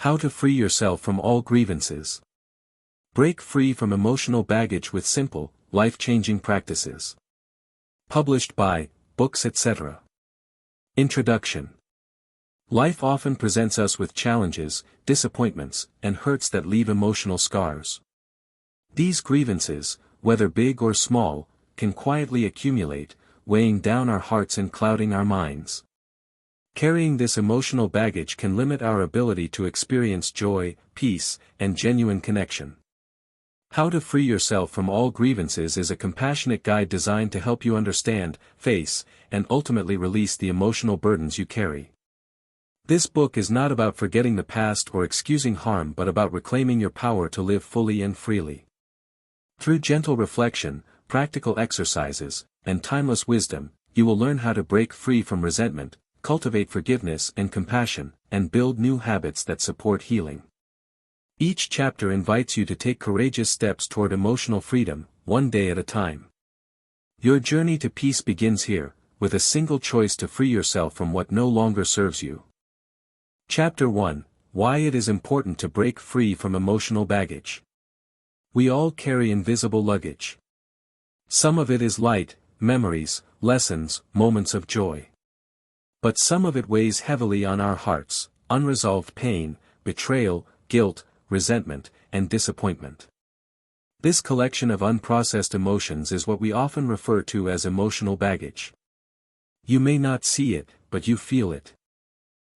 How to free yourself from all grievances. Break free from emotional baggage with simple, life-changing practices. Published by Books etc. Introduction. Life often presents us with challenges, disappointments, and hurts that leave emotional scars. These grievances, whether big or small, can quietly accumulate, weighing down our hearts and clouding our minds. Carrying this emotional baggage can limit our ability to experience joy, peace, and genuine connection. How to Free Yourself from All Grievances is a compassionate guide designed to help you understand, face, and ultimately release the emotional burdens you carry. This book is not about forgetting the past or excusing harm but about reclaiming your power to live fully and freely. Through gentle reflection, practical exercises, and timeless wisdom, you will learn how to break free from resentment, cultivate forgiveness and compassion, and build new habits that support healing. Each chapter invites you to take courageous steps toward emotional freedom, one day at a time. Your journey to peace begins here, with a single choice to free yourself from what no longer serves you. Chapter 1: Why it is important to break free from emotional baggage. We all carry invisible luggage. Some of it is light, memories, lessons, moments of joy. But some of it weighs heavily on our hearts, unresolved pain, betrayal, guilt, resentment, and disappointment. This collection of unprocessed emotions is what we often refer to as emotional baggage. You may not see it, but you feel it.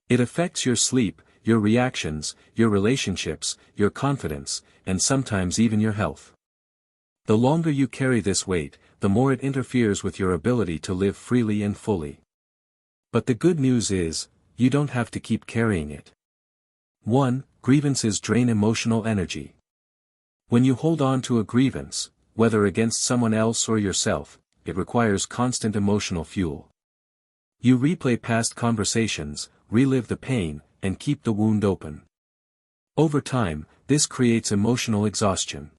It affects your sleep, your reactions, your relationships, your confidence, and sometimes even your health. The longer you carry this weight, the more it interferes with your ability to live freely and fully. But the good news is, you don't have to keep carrying it. 1. Grievances drain emotional energy. When you hold on to a grievance, whether against someone else or yourself, it requires constant emotional fuel. You replay past conversations, relive the pain, and keep the wound open. Over time, this creates emotional exhaustion.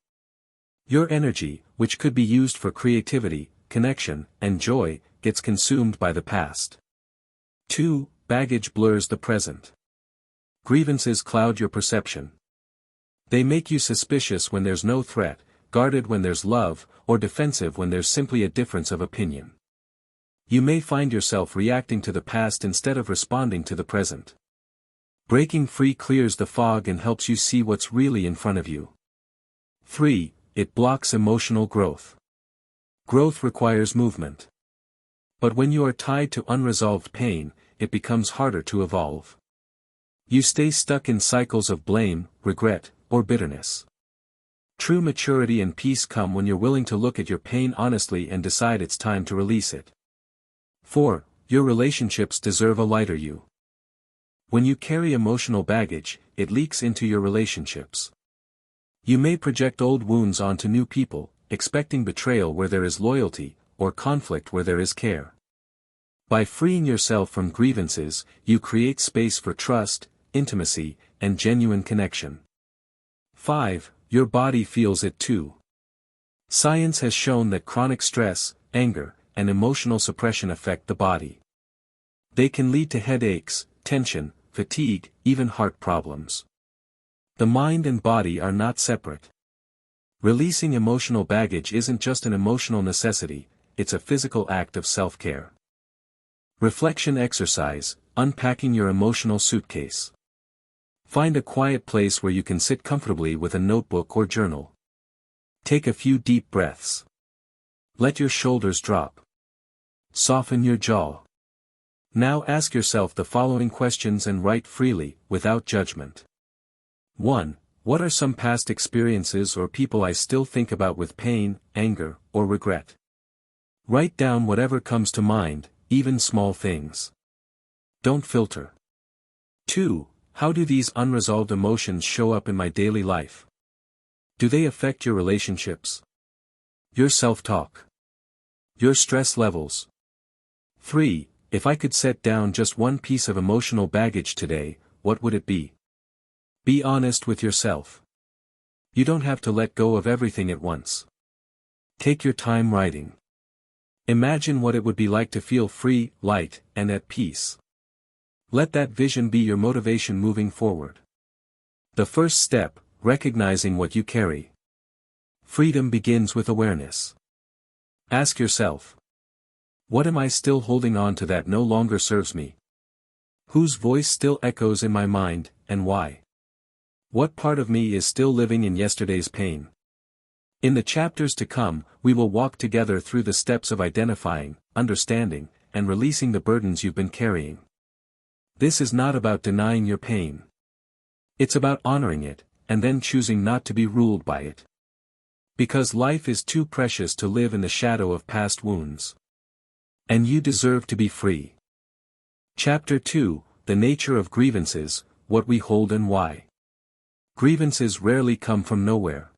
Your energy, which could be used for creativity, connection, and joy, gets consumed by the past. 2. Baggage blurs the present. Grievances cloud your perception. They make you suspicious when there's no threat, guarded when there's love, or defensive when there's simply a difference of opinion. You may find yourself reacting to the past instead of responding to the present. Breaking free clears the fog and helps you see what's really in front of you. 3. It blocks emotional growth. Growth requires movement. But when you are tied to unresolved pain, it becomes harder to evolve. You stay stuck in cycles of blame, regret, or bitterness. True maturity and peace come when you're willing to look at your pain honestly and decide it's time to release it. 4. Your relationships deserve a lighter you. When you carry emotional baggage, it leaks into your relationships. You may project old wounds onto new people, expecting betrayal where there is loyalty, or conflict where there is care. By freeing yourself from grievances, you create space for trust, intimacy, and genuine connection. 5. Your body feels it too. Science has shown that chronic stress, anger, and emotional suppression affect the body. They can lead to headaches, tension, fatigue, even heart problems. The mind and body are not separate. Releasing emotional baggage isn't just an emotional necessity, it's a physical act of self-care. Reflection exercise: unpacking your emotional suitcase. Find a quiet place where you can sit comfortably with a notebook or journal. Take a few deep breaths. Let your shoulders drop. Soften your jaw. Now ask yourself the following questions and write freely, without judgment. 1. What are some past experiences or people I still think about with pain, anger, or regret? Write down whatever comes to mind, even small things. Don't filter. 2. How do these unresolved emotions show up in my daily life? Do they affect your relationships? Your self-talk? Your stress levels? 3. If I could set down just one piece of emotional baggage today, what would it be? Be honest with yourself. You don't have to let go of everything at once. Take your time writing. Imagine what it would be like to feel free, light, and at peace. Let that vision be your motivation moving forward. The first step, recognizing what you carry. Freedom begins with awareness. Ask yourself, what am I still holding on to that no longer serves me? Whose voice still echoes in my mind, and why? What part of me is still living in yesterday's pain? In the chapters to come, we will walk together through the steps of identifying, understanding, and releasing the burdens you've been carrying. This is not about denying your pain. It's about honoring it, and then choosing not to be ruled by it. Because life is too precious to live in the shadow of past wounds. And you deserve to be free. Chapter 2, The Nature of Grievances, What We Hold and Why. Grievances rarely come from nowhere.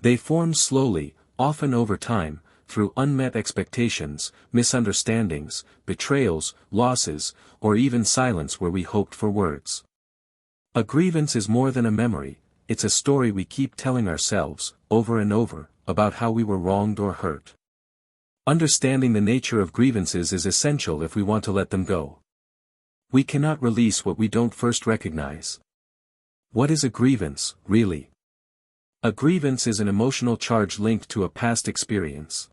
They form slowly, often over time, through unmet expectations, misunderstandings, betrayals, losses, or even silence where we hoped for words. A grievance is more than a memory, it's a story we keep telling ourselves, over and over, about how we were wronged or hurt. Understanding the nature of grievances is essential if we want to let them go. We cannot release what we don't first recognize. What is a grievance, really? A grievance is an emotional charge linked to a past experience.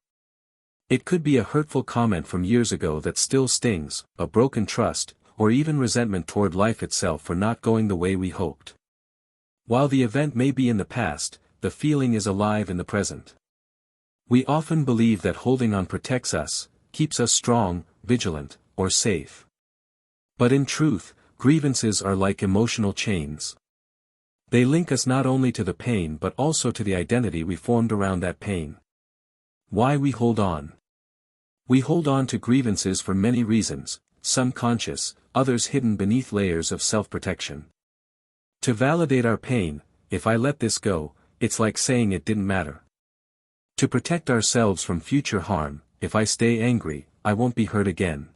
It could be a hurtful comment from years ago that still stings, a broken trust, or even resentment toward life itself for not going the way we hoped. While the event may be in the past, the feeling is alive in the present. We often believe that holding on protects us, keeps us strong, vigilant, or safe. But in truth, grievances are like emotional chains. They link us not only to the pain but also to the identity we formed around that pain. Why we hold on. We hold on to grievances for many reasons, some conscious, others hidden beneath layers of self-protection. To validate our pain, if I let this go, it's like saying it didn't matter. To protect ourselves from future harm, if I stay angry, I won't be hurt again.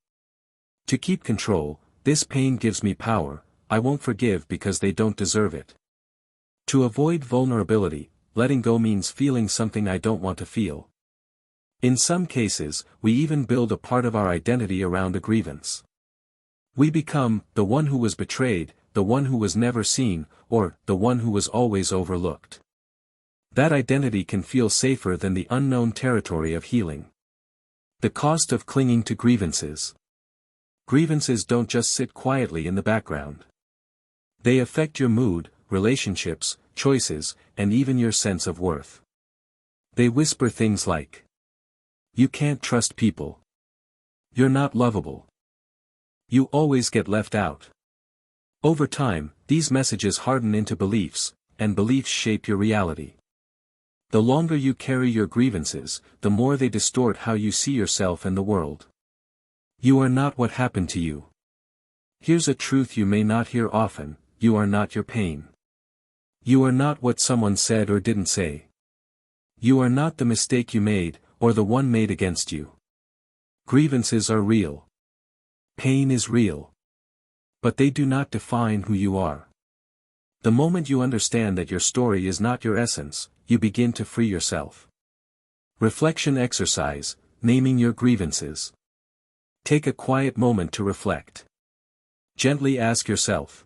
To keep control, this pain gives me power, I won't forgive because they don't deserve it. To avoid vulnerability, letting go means feeling something I don't want to feel. In some cases, we even build a part of our identity around a grievance. We become the one who was betrayed, the one who was never seen, or the one who was always overlooked. That identity can feel safer than the unknown territory of healing. The cost of clinging to grievances. Grievances don't just sit quietly in the background. They affect your mood, relationships, choices, and even your sense of worth. They whisper things like, you can't trust people. You're not lovable. You always get left out. Over time, these messages harden into beliefs, and beliefs shape your reality. The longer you carry your grievances, the more they distort how you see yourself and the world. You are not what happened to you. Here's a truth you may not hear often, you are not your pain. You are not what someone said or didn't say. You are not the mistake you made, or the one made against you. Grievances are real. Pain is real. But they do not define who you are. The moment you understand that your story is not your essence, you begin to free yourself. Reflection exercise, naming your grievances. Take a quiet moment to reflect. Gently ask yourself.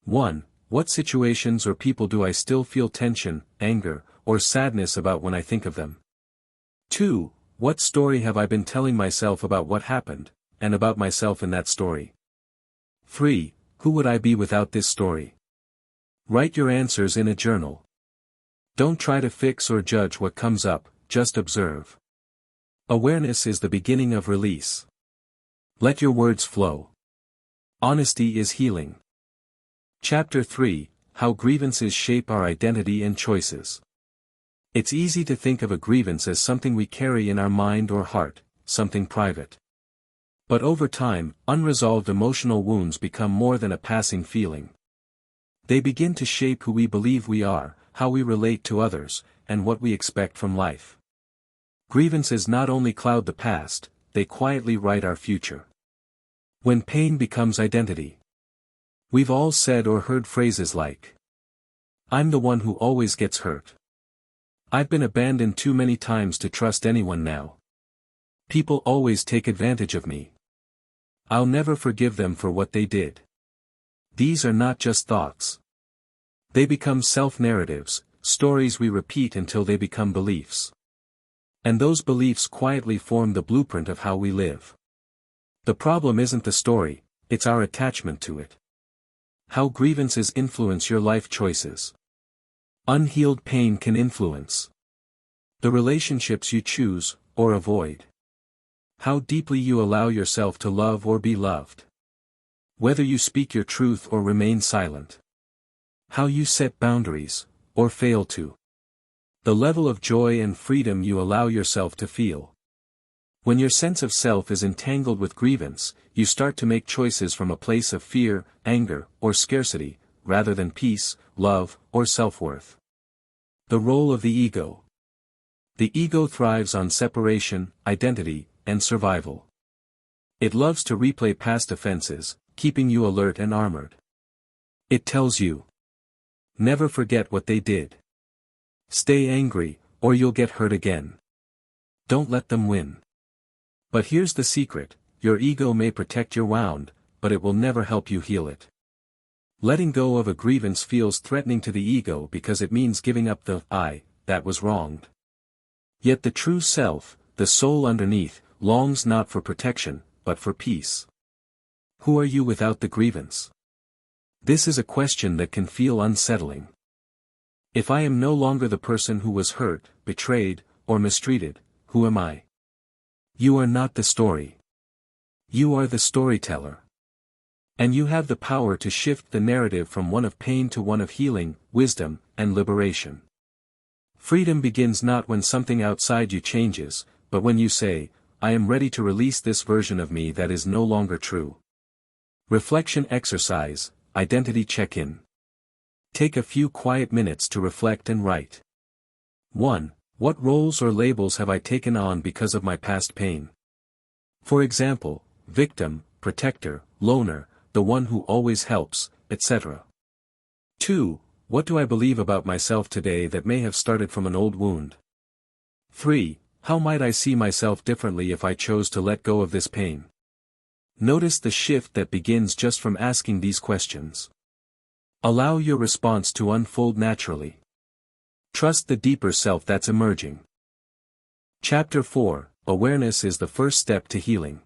1. What situations or people do I still feel tension, anger, or sadness about when I think of them? 2. What story have I been telling myself about what happened, and about myself in that story? 3. Who would I be without this story? Write your answers in a journal. Don't try to fix or judge what comes up, just observe. Awareness is the beginning of release. Let your words flow. Honesty is healing. Chapter 3, How Grievances Shape Our Identity and Choices. It's easy to think of a grievance as something we carry in our mind or heart, something private. But over time, unresolved emotional wounds become more than a passing feeling. They begin to shape who we believe we are, how we relate to others, and what we expect from life. Grievances not only cloud the past, they quietly write our future. When pain becomes identity. We've all said or heard phrases like, I'm the one who always gets hurt. I've been abandoned too many times to trust anyone now. People always take advantage of me. I'll never forgive them for what they did. These are not just thoughts. They become self-narratives, stories we repeat until they become beliefs. And those beliefs quietly form the blueprint of how we live. The problem isn't the story, it's our attachment to it. How grievances influence your life choices. Unhealed pain can influence the relationships you choose, or avoid. How deeply you allow yourself to love or be loved. Whether you speak your truth or remain silent. How you set boundaries, or fail to. The level of joy and freedom you allow yourself to feel. When your sense of self is entangled with grievance, you start to make choices from a place of fear, anger, or scarcity, rather than peace, love, or self-worth. The role of the ego. The ego thrives on separation, identity, and survival. It loves to replay past offenses, keeping you alert and armored. It tells you, never forget what they did. Stay angry, or you'll get hurt again. Don't let them win. But here's the secret, your ego may protect your wound, but it will never help you heal it. Letting go of a grievance feels threatening to the ego because it means giving up the I that was wronged. Yet the true self, the soul underneath, longs not for protection, but for peace. Who are you without the grievance? This is a question that can feel unsettling. If I am no longer the person who was hurt, betrayed, or mistreated, who am I? You are not the story. You are the storyteller. And you have the power to shift the narrative from one of pain to one of healing, wisdom, and liberation. Freedom begins not when something outside you changes, but when you say, I am ready to release this version of me that is no longer true. Reflection exercise, identity check-in. Take a few quiet minutes to reflect and write. 1. What roles or labels have I taken on because of my past pain? For example, victim, protector, loner, the one who always helps, etc. 2. What do I believe about myself today that may have started from an old wound? 3. How might I see myself differently if I chose to let go of this pain? Notice the shift that begins just from asking these questions. Allow your response to unfold naturally. Trust the deeper self that's emerging. Chapter 4, Awareness is the first step to healing.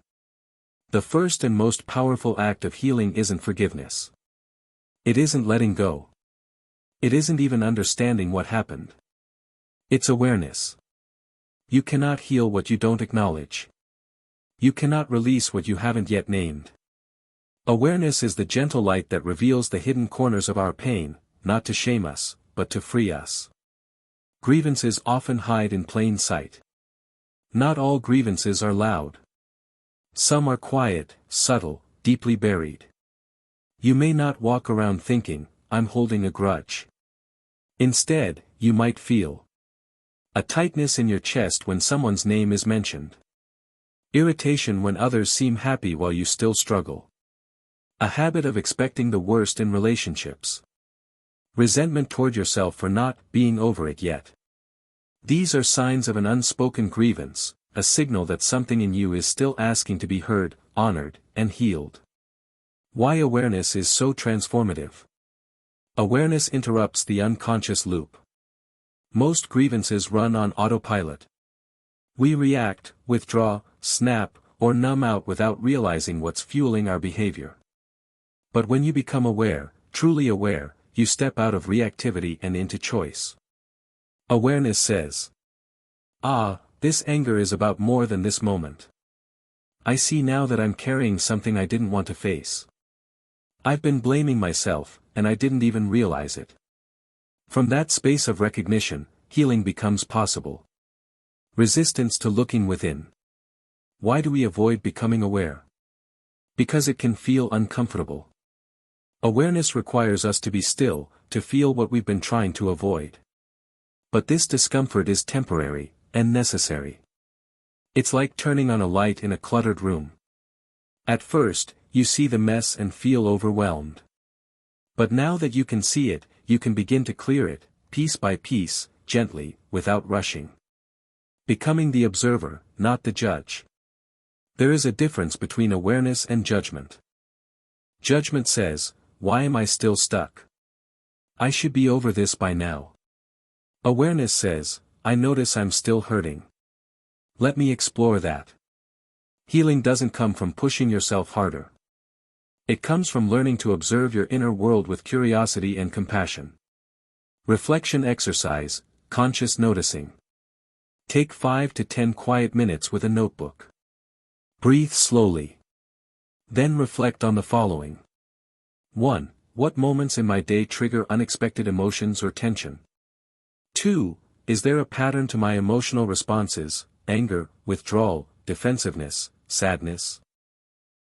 The first and most powerful act of healing isn't forgiveness. It isn't letting go. It isn't even understanding what happened. It's awareness. You cannot heal what you don't acknowledge. You cannot release what you haven't yet named. Awareness is the gentle light that reveals the hidden corners of our pain, not to shame us, but to free us. Grievances often hide in plain sight. Not all grievances are loud. Some are quiet, subtle, deeply buried. You may not walk around thinking, I'm holding a grudge. Instead, you might feel a tightness in your chest when someone's name is mentioned. Irritation when others seem happy while you still struggle. A habit of expecting the worst in relationships. Resentment toward yourself for not being over it yet. These are signs of an unspoken grievance, a signal that something in you is still asking to be heard, honored, and healed. Why awareness is so transformative. Awareness interrupts the unconscious loop. Most grievances run on autopilot. We react, withdraw, snap, or numb out without realizing what's fueling our behavior. But when you become aware, truly aware, you step out of reactivity and into choice. Awareness says, this anger is about more than this moment. I see now that I'm carrying something I didn't want to face. I've been blaming myself, and I didn't even realize it. From that space of recognition, healing becomes possible. Resistance to looking within. Why do we avoid becoming aware? Because it can feel uncomfortable. Awareness requires us to be still, to feel what we've been trying to avoid. But this discomfort is temporary, and necessary. It's like turning on a light in a cluttered room. At first, you see the mess and feel overwhelmed. But now that you can see it, you can begin to clear it, piece by piece, gently, without rushing. Becoming the observer, not the judge. There is a difference between awareness and judgment. Judgment says, why am I still stuck? I should be over this by now. Awareness says, I notice I'm still hurting. Let me explore that. Healing doesn't come from pushing yourself harder. It comes from learning to observe your inner world with curiosity and compassion. Reflection exercise, conscious noticing. Take 5 to 10 quiet minutes with a notebook. Breathe slowly. Then reflect on the following. 1. What moments in my day trigger unexpected emotions or tension? 2. Is there a pattern to my emotional responses, anger, withdrawal, defensiveness, sadness?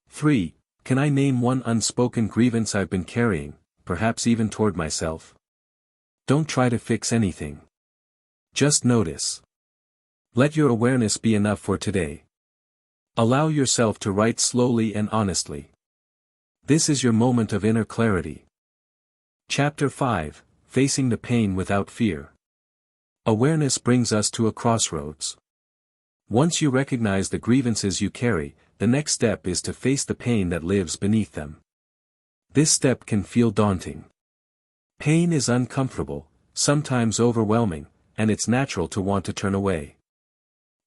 3. Can I name one unspoken grievance I've been carrying, perhaps even toward myself? Don't try to fix anything. Just notice. Let your awareness be enough for today. Allow yourself to write slowly and honestly. This is your moment of inner clarity. Chapter 5, Facing the Pain Without Fear. Awareness brings us to a crossroads. Once you recognize the grievances you carry, the next step is to face the pain that lives beneath them. This step can feel daunting. Pain is uncomfortable, sometimes overwhelming, and it's natural to want to turn away.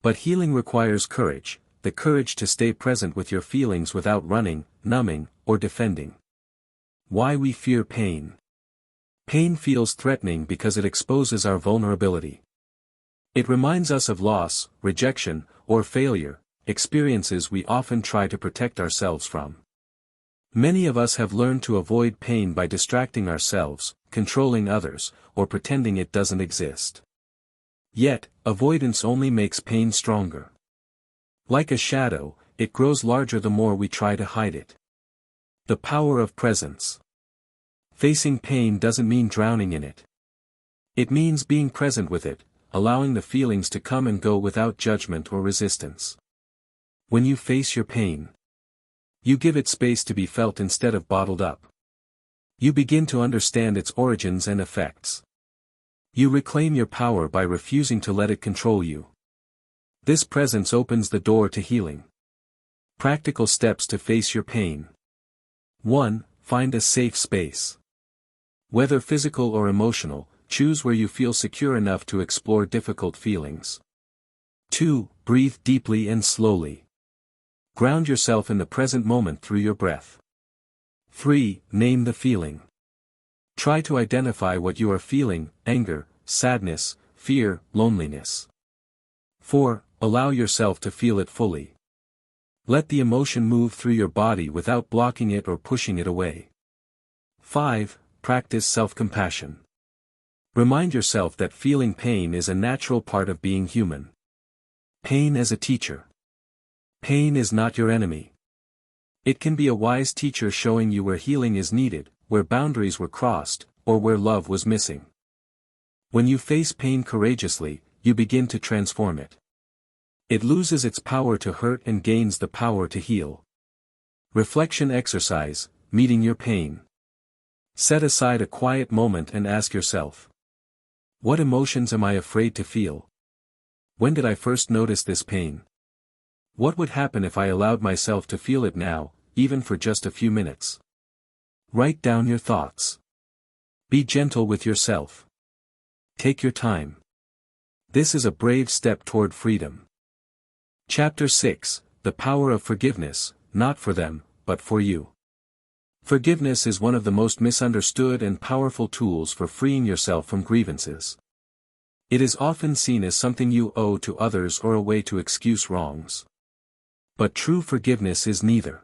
But healing requires courage, the courage to stay present with your feelings without running, numbing, or defending. Why we fear pain. Pain feels threatening because it exposes our vulnerability. It reminds us of loss, rejection, or failure, experiences we often try to protect ourselves from. Many of us have learned to avoid pain by distracting ourselves, controlling others, or pretending it doesn't exist. Yet, avoidance only makes pain stronger. Like a shadow, it grows larger the more we try to hide it. The power of presence. Facing pain doesn't mean drowning in it. It means being present with it, allowing the feelings to come and go without judgment or resistance. When you face your pain, you give it space to be felt instead of bottled up. You begin to understand its origins and effects. You reclaim your power by refusing to let it control you. This presence opens the door to healing. Practical steps to face your pain. 1. Find a safe space. Whether physical or emotional, choose where you feel secure enough to explore difficult feelings. 2. Breathe deeply and slowly. Ground yourself in the present moment through your breath. 3. Name the feeling. Try to identify what you are feeling: anger, sadness, fear, loneliness. 4. Allow yourself to feel it fully. Let the emotion move through your body without blocking it or pushing it away. 5. Practice self-compassion. Remind yourself that feeling pain is a natural part of being human. Pain as a teacher. Pain is not your enemy. It can be a wise teacher showing you where healing is needed, where boundaries were crossed, or where love was missing. When you face pain courageously, you begin to transform it. It loses its power to hurt and gains the power to heal. Reflection exercise, meeting your pain. Set aside a quiet moment and ask yourself, what emotions am I afraid to feel? When did I first notice this pain? What would happen if I allowed myself to feel it now, even for just a few minutes? Write down your thoughts. Be gentle with yourself. Take your time. This is a brave step toward freedom. Chapter 6, The Power of Forgiveness, Not for them, but for you. Forgiveness is one of the most misunderstood and powerful tools for freeing yourself from grievances. It is often seen as something you owe to others or a way to excuse wrongs. But true forgiveness is neither.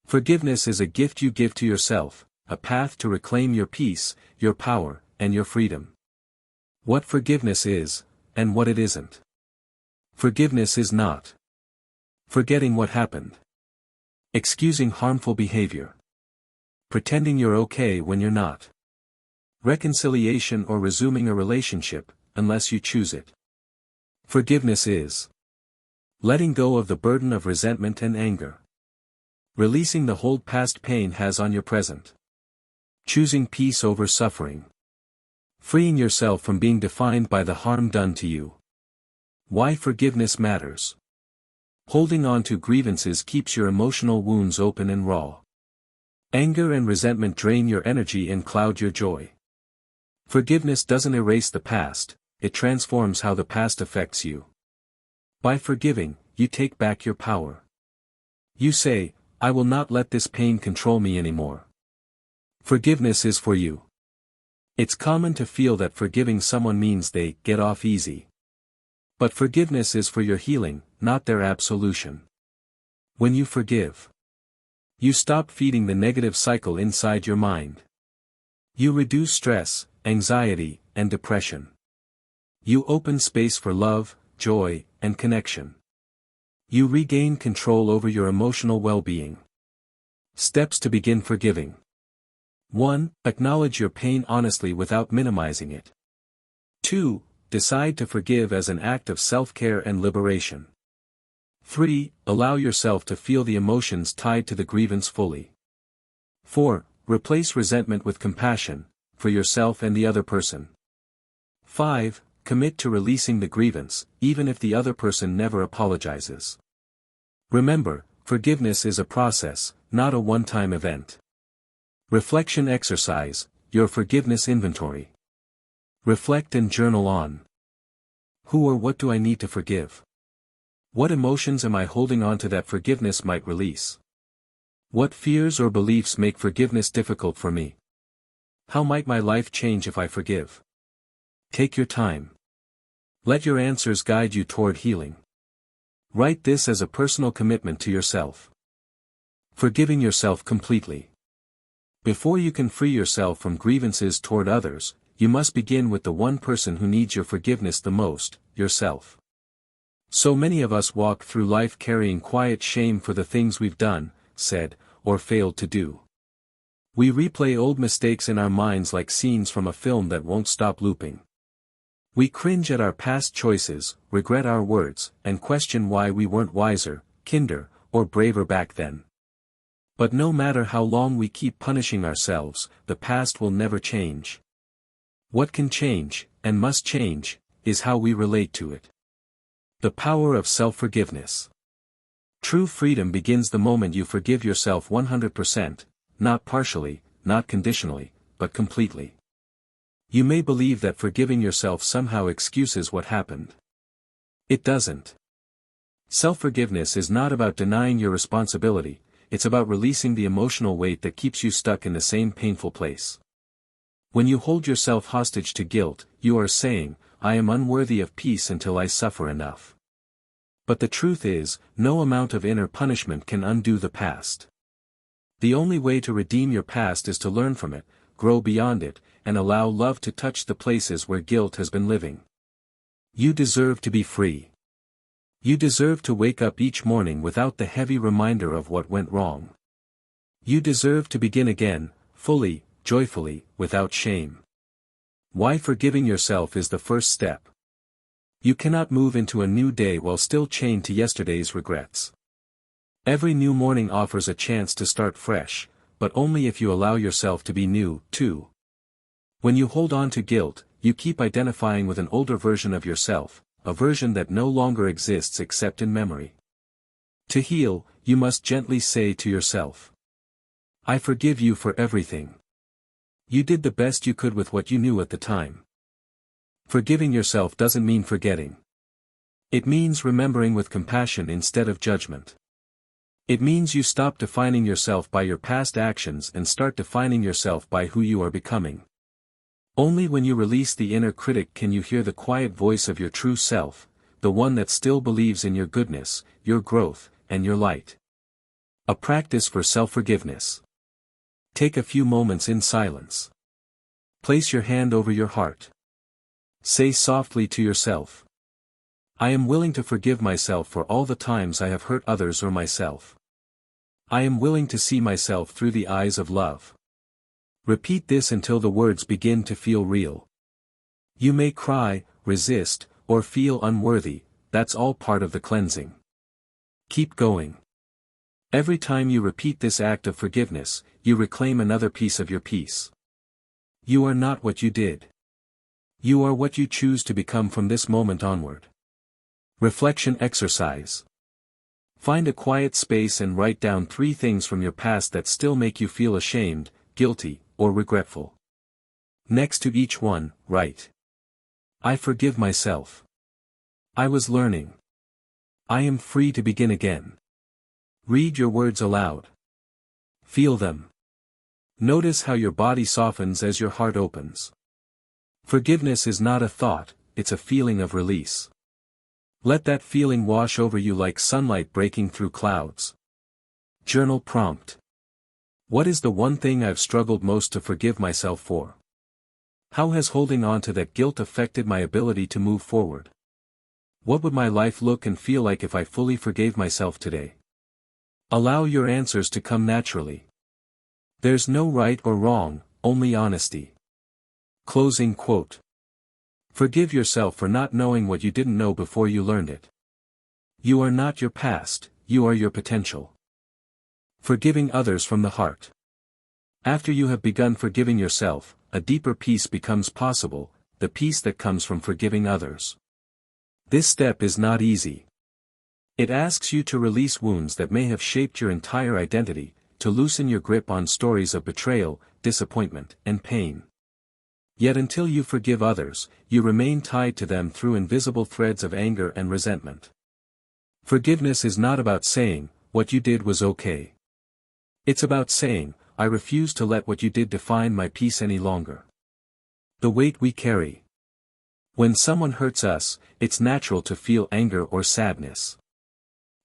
Forgiveness is a gift you give to yourself, a path to reclaim your peace, your power, and your freedom. What forgiveness is, and what it isn't. Forgiveness is not forgetting what happened, excusing harmful behavior, pretending you're okay when you're not, reconciliation or resuming a relationship, unless you choose it. Forgiveness is letting go of the burden of resentment and anger, releasing the hold past pain has on your present, choosing peace over suffering, freeing yourself from being defined by the harm done to you. Why forgiveness matters. Holding on to grievances keeps your emotional wounds open and raw. Anger and resentment drain your energy and cloud your joy. Forgiveness doesn't erase the past, it transforms how the past affects you. By forgiving, you take back your power. You say, I will not let this pain control me anymore. Forgiveness is for you. It's common to feel that forgiving someone means they get off easy. But forgiveness is for your healing, not their absolution. When you forgive, you stop feeding the negative cycle inside your mind. You reduce stress, anxiety, and depression. You open space for love, joy, and connection. You regain control over your emotional well-being. Steps to begin forgiving. 1. Acknowledge your pain honestly without minimizing it. 2. Decide to forgive as an act of self-care and liberation. 3. Allow yourself to feel the emotions tied to the grievance fully. 4. Replace resentment with compassion, for yourself and the other person. 5. Commit to releasing the grievance, even if the other person never apologizes. Remember, forgiveness is a process, not a one-time event. Reflection exercise, your forgiveness inventory. Reflect and journal on. Who or what do I need to forgive? What emotions am I holding on to that forgiveness might release? What fears or beliefs make forgiveness difficult for me? How might my life change if I forgive? Take your time. Let your answers guide you toward healing. Write this as a personal commitment to yourself. Forgiving yourself completely. Before you can free yourself from grievances toward others, you must begin with the one person who needs your forgiveness the most, yourself. So many of us walk through life carrying quiet shame for the things we've done, said, or failed to do. We replay old mistakes in our minds like scenes from a film that won't stop looping. We cringe at our past choices, regret our words, and question why we weren't wiser, kinder, or braver back then. But no matter how long we keep punishing ourselves, the past will never change. What can change, and must change, is how we relate to it. The power of self-forgiveness. True freedom begins the moment you forgive yourself 100%, not partially, not conditionally, but completely. You may believe that forgiving yourself somehow excuses what happened. It doesn't. Self-forgiveness is not about denying your responsibility, it's about releasing the emotional weight that keeps you stuck in the same painful place. When you hold yourself hostage to guilt, you are saying, I am unworthy of peace until I suffer enough. But the truth is, no amount of inner punishment can undo the past. The only way to redeem your past is to learn from it, grow beyond it, and allow love to touch the places where guilt has been living. You deserve to be free. You deserve to wake up each morning without the heavy reminder of what went wrong. You deserve to begin again, fully, joyfully, without shame. Why forgiving yourself is the first step. You cannot move into a new day while still chained to yesterday's regrets. Every new morning offers a chance to start fresh, but only if you allow yourself to be new, too. When you hold on to guilt, you keep identifying with an older version of yourself, a version that no longer exists except in memory. To heal, you must gently say to yourself, I forgive you for everything. You did the best you could with what you knew at the time. Forgiving yourself doesn't mean forgetting. It means remembering with compassion instead of judgment. It means you stop defining yourself by your past actions and start defining yourself by who you are becoming. Only when you release the inner critic can you hear the quiet voice of your true self, the one that still believes in your goodness, your growth, and your light. A practice for self-forgiveness. Take a few moments in silence. Place your hand over your heart. Say softly to yourself, I am willing to forgive myself for all the times I have hurt others or myself. I am willing to see myself through the eyes of love. Repeat this until the words begin to feel real. You may cry, resist, or feel unworthy, that's all part of the cleansing. Keep going. Every time you repeat this act of forgiveness, you reclaim another piece of your peace. You are not what you did. You are what you choose to become from this moment onward. Reflection exercise. Find a quiet space and write down 3 things from your past that still make you feel ashamed, guilty, or regretful. Next to each one, write. I forgive myself. I was learning. I am free to begin again. Read your words aloud. Feel them. Notice how your body softens as your heart opens. Forgiveness is not a thought, it's a feeling of release. Let that feeling wash over you like sunlight breaking through clouds. Journal prompt. What is the one thing I've struggled most to forgive myself for? How has holding on to that guilt affected my ability to move forward? What would my life look and feel like if I fully forgave myself today? Allow your answers to come naturally. There's no right or wrong, only honesty. Closing quote. Forgive yourself for not knowing what you didn't know before you learned it. You are not your past, you are your potential. Forgiving others from the heart. After you have begun forgiving yourself, a deeper peace becomes possible, the peace that comes from forgiving others. This step is not easy. It asks you to release wounds that may have shaped your entire identity, to loosen your grip on stories of betrayal, disappointment, and pain. Yet until you forgive others, you remain tied to them through invisible threads of anger and resentment. Forgiveness is not about saying, what you did was okay. It's about saying, I refuse to let what you did define my peace any longer. The weight we carry. When someone hurts us, it's natural to feel anger or sadness.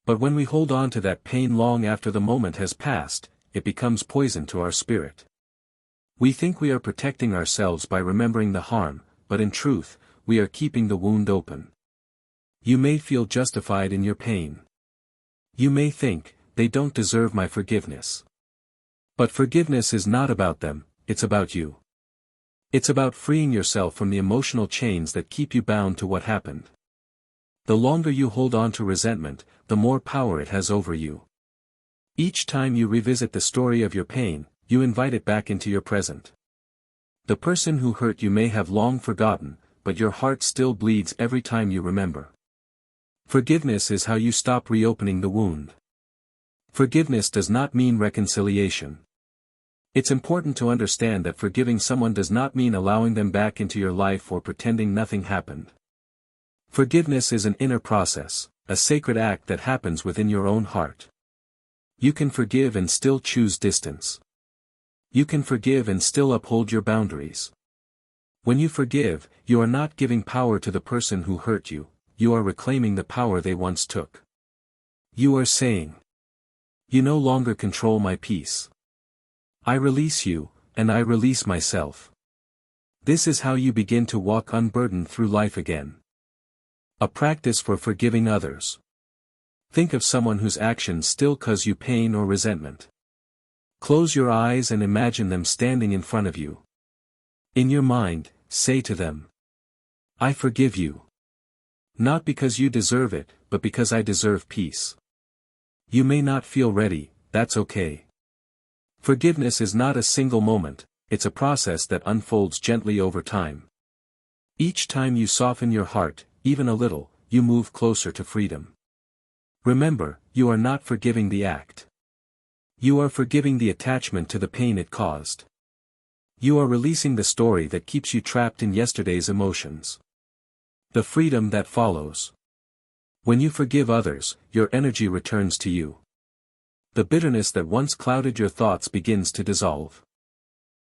But when we hold on to that pain long after the moment has passed, it becomes poison to our spirit. We think we are protecting ourselves by remembering the harm, but in truth, we are keeping the wound open. You may feel justified in your pain. You may think, they don't deserve my forgiveness. But forgiveness is not about them, it's about you. It's about freeing yourself from the emotional chains that keep you bound to what happened. The longer you hold on to resentment, the more power it has over you. Each time you revisit the story of your pain, you invite it back into your present. The person who hurt you may have long forgotten, but your heart still bleeds every time you remember. Forgiveness is how you stop reopening the wound. Forgiveness does not mean reconciliation. It's important to understand that forgiving someone does not mean allowing them back into your life or pretending nothing happened. Forgiveness is an inner process, a sacred act that happens within your own heart. You can forgive and still choose distance. You can forgive and still uphold your boundaries. When you forgive, you are not giving power to the person who hurt you, you are reclaiming the power they once took. You are saying, you no longer control my peace. I release you, and I release myself. This is how you begin to walk unburdened through life again. A practice for forgiving others. Think of someone whose actions still cause you pain or resentment. Close your eyes and imagine them standing in front of you. In your mind, say to them, I forgive you. Not because you deserve it, but because I deserve peace. You may not feel ready, that's okay. Forgiveness is not a single moment, it's a process that unfolds gently over time. Each time you soften your heart, even a little, you move closer to freedom. Remember, you are not forgiving the act. You are forgiving the attachment to the pain it caused. You are releasing the story that keeps you trapped in yesterday's emotions. The freedom that follows. When you forgive others, your energy returns to you. The bitterness that once clouded your thoughts begins to dissolve.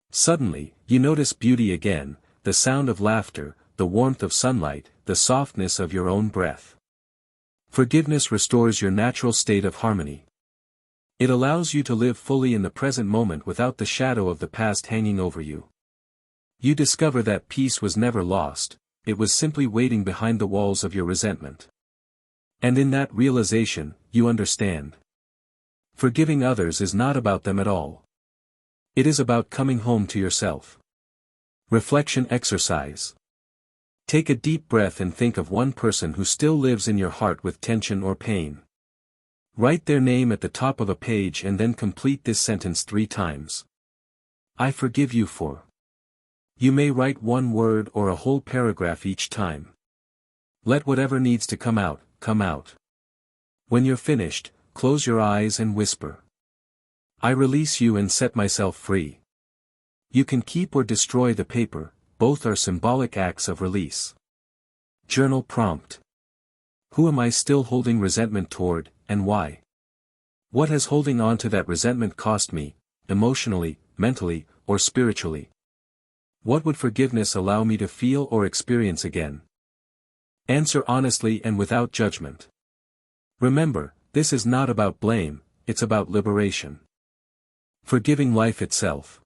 Suddenly, you notice beauty again, the sound of laughter, the warmth of sunlight, the softness of your own breath. Forgiveness restores your natural state of harmony. It allows you to live fully in the present moment without the shadow of the past hanging over you. You discover that peace was never lost, it was simply waiting behind the walls of your resentment. And in that realization, you understand. Forgiving others is not about them at all. It is about coming home to yourself. Reflection exercise. Take a deep breath and think of one person who still lives in your heart with tension or pain. Write their name at the top of a page and then complete this sentence 3 times. I forgive you for. You may write one word or a whole paragraph each time. Let whatever needs to come out, come out. When you're finished, close your eyes and whisper. I release you and set myself free. You can keep or destroy the paper, both are symbolic acts of release. Journal prompt. Who am I still holding resentment toward, and why? What has holding on to that resentment cost me, emotionally, mentally, or spiritually? What would forgiveness allow me to feel or experience again? Answer honestly and without judgment. Remember, this is not about blame, it's about liberation. Forgiving life itself.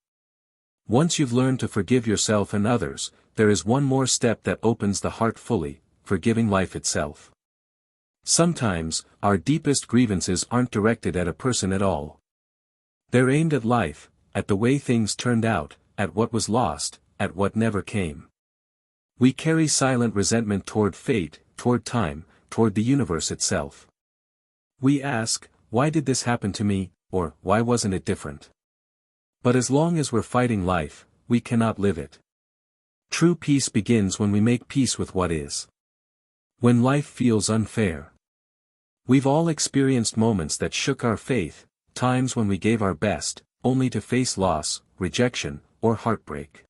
Once you've learned to forgive yourself and others, there is one more step that opens the heart fully, forgiving life itself. Sometimes, our deepest grievances aren't directed at a person at all. They're aimed at life, at the way things turned out, at what was lost, at what never came. We carry silent resentment toward fate, toward time, toward the universe itself. We ask, why did this happen to me, or why wasn't it different? But as long as we're fighting life, we cannot live it. True peace begins when we make peace with what is. When life feels unfair. We've all experienced moments that shook our faith, times when we gave our best, only to face loss, rejection, or heartbreak.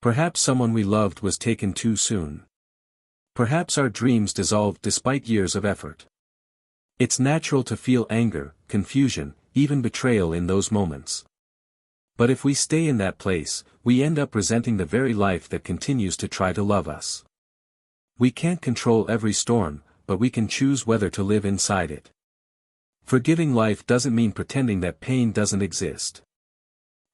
Perhaps someone we loved was taken too soon. Perhaps our dreams dissolved despite years of effort. It's natural to feel anger, confusion, even betrayal in those moments. But if we stay in that place, we end up resenting the very life that continues to try to love us. We can't control every storm, but we can choose whether to live inside it. Forgiving life doesn't mean pretending that pain doesn't exist.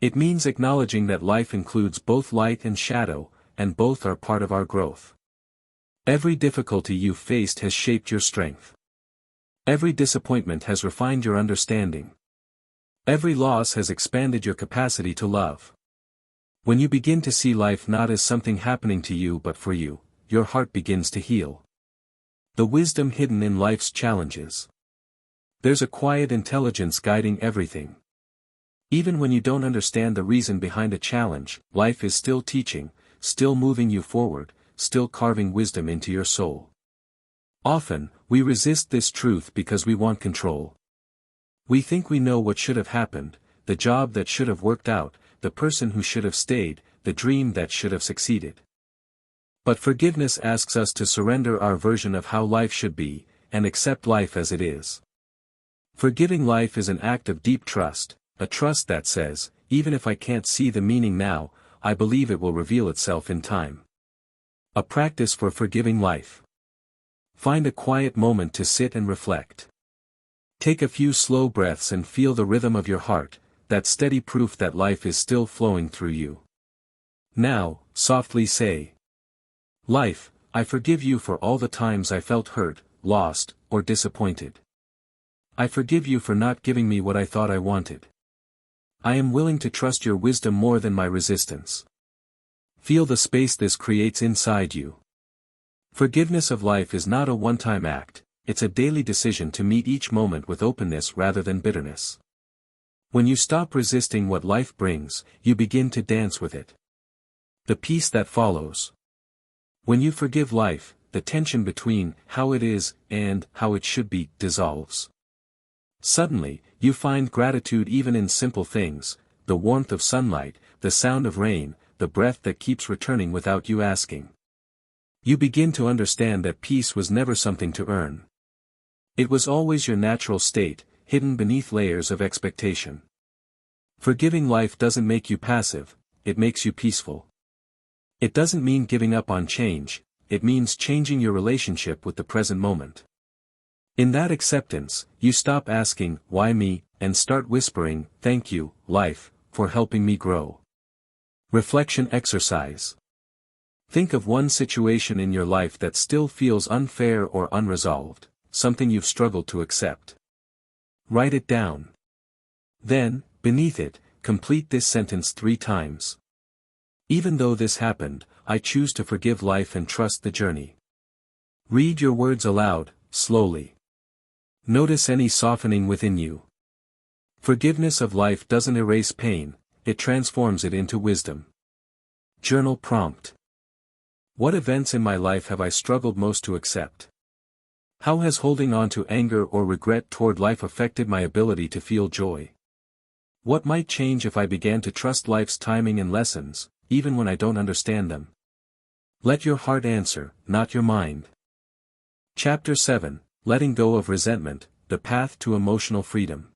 It means acknowledging that life includes both light and shadow, and both are part of our growth. Every difficulty you've faced has shaped your strength. Every disappointment has refined your understanding. Every loss has expanded your capacity to love. When you begin to see life not as something happening to you but for you, your heart begins to heal. The wisdom hidden in life's challenges. There's a quiet intelligence guiding everything. Even when you don't understand the reason behind a challenge, life is still teaching, still moving you forward, still carving wisdom into your soul. Often, we resist this truth because we want control. We think we know what should have happened, the job that should have worked out, the person who should have stayed, the dream that should have succeeded. But forgiveness asks us to surrender our version of how life should be, and accept life as it is. Forgiving life is an act of deep trust, a trust that says, even if I can't see the meaning now, I believe it will reveal itself in time. A practice for forgiving life. Find a quiet moment to sit and reflect. Take a few slow breaths and feel the rhythm of your heart, that steady proof that life is still flowing through you. Now, softly say, Life, I forgive you for all the times I felt hurt, lost, or disappointed. I forgive you for not giving me what I thought I wanted. I am willing to trust your wisdom more than my resistance. Feel the space this creates inside you. Forgiveness of life is not a one-time act, it's a daily decision to meet each moment with openness rather than bitterness. When you stop resisting what life brings, you begin to dance with it. The peace that follows. When you forgive life, the tension between how it is and how it should be dissolves. Suddenly, you find gratitude even in simple things, the warmth of sunlight, the sound of rain, the breath that keeps returning without you asking. You begin to understand that peace was never something to earn. It was always your natural state, hidden beneath layers of expectation. Forgiving life doesn't make you passive, it makes you peaceful. It doesn't mean giving up on change, it means changing your relationship with the present moment. In that acceptance, you stop asking, why me, and start whispering, thank you, life, for helping me grow. Reflection exercise. Think of one situation in your life that still feels unfair or unresolved, something you've struggled to accept. Write it down. Then, beneath it, complete this sentence 3 times. Even though this happened, I choose to forgive life and trust the journey. Read your words aloud, slowly. Notice any softening within you. Forgiveness of life doesn't erase pain, it transforms it into wisdom. Journal prompt. What events in my life have I struggled most to accept? How has holding on to anger or regret toward life affected my ability to feel joy? What might change if I began to trust life's timing and lessons, even when I don't understand them? Let your heart answer, not your mind. Chapter 7, Letting Go of Resentment, The Path to Emotional Freedom.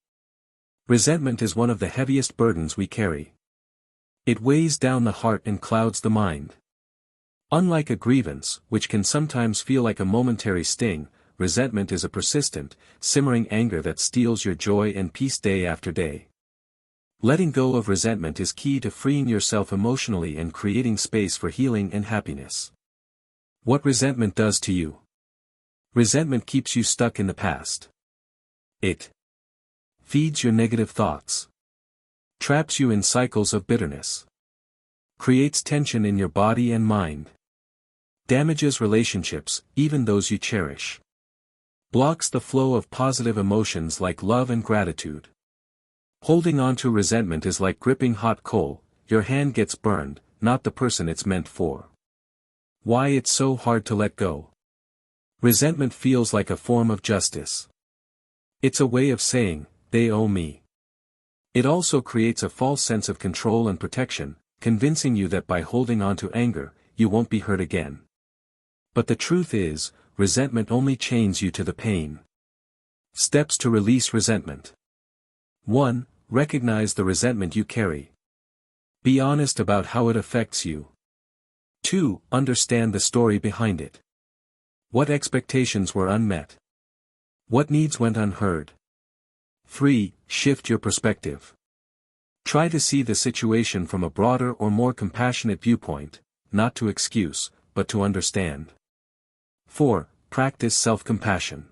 Resentment is one of the heaviest burdens we carry. It weighs down the heart and clouds the mind. Unlike a grievance, which can sometimes feel like a momentary sting, resentment is a persistent, simmering anger that steals your joy and peace day after day. Letting go of resentment is key to freeing yourself emotionally and creating space for healing and happiness. What resentment does to you? Resentment keeps you stuck in the past. It feeds your negative thoughts, traps you in cycles of bitterness, creates tension in your body and mind, damages relationships, even those you cherish, blocks the flow of positive emotions like love and gratitude. Holding on to resentment is like gripping hot coal, your hand gets burned, not the person it's meant for. Why it's so hard to let go? Resentment feels like a form of justice. It's a way of saying, they owe me. It also creates a false sense of control and protection, convincing you that by holding on to anger, you won't be hurt again. But the truth is, resentment only chains you to the pain. Steps to release resentment. 1. Recognize the resentment you carry. Be honest about how it affects you. 2. Understand the story behind it. What expectations were unmet? What needs went unheard? 3. Shift your perspective. Try to see the situation from a broader or more compassionate viewpoint, not to excuse, but to understand. 4. Practice self-compassion.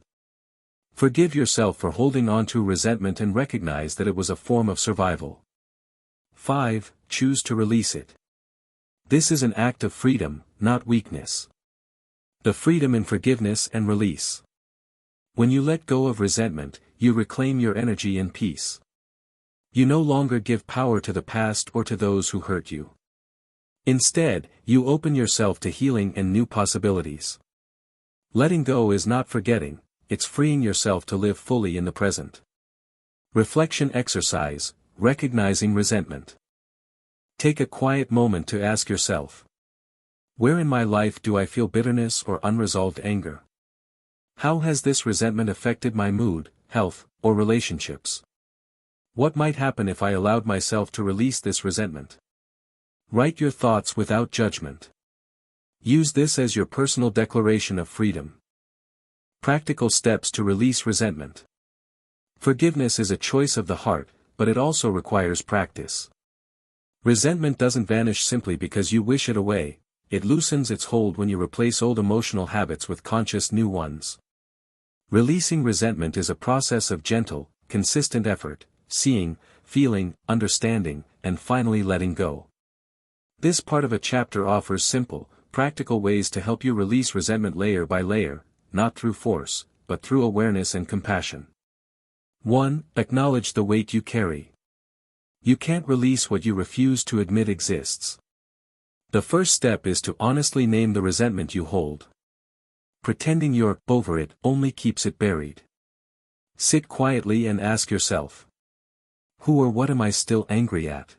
Forgive yourself for holding on to resentment and recognize that it was a form of survival. 5. Choose to release it. This is an act of freedom, not weakness. The freedom in forgiveness and release. When you let go of resentment, you reclaim your energy and peace. You no longer give power to the past or to those who hurt you. Instead, you open yourself to healing and new possibilities. Letting go is not forgetting, it's freeing yourself to live fully in the present. Reflection exercise, recognizing resentment. Take a quiet moment to ask yourself, where in my life do I feel bitterness or unresolved anger? How has this resentment affected my mood, health, or relationships? What might happen if I allowed myself to release this resentment? Write your thoughts without judgment. Use this as your personal declaration of freedom. Practical steps to release resentment. Forgiveness is a choice of the heart, but it also requires practice. Resentment doesn't vanish simply because you wish it away, it loosens its hold when you replace old emotional habits with conscious new ones. Releasing resentment is a process of gentle, consistent effort, seeing, feeling, understanding, and finally letting go. This part of a chapter offers simple, practical ways to help you release resentment layer by layer, not through force, but through awareness and compassion. 1. Acknowledge the weight you carry. You can't release what you refuse to admit exists. The first step is to honestly name the resentment you hold. Pretending you're over it only keeps it buried. Sit quietly and ask yourself, who or what am I still angry at?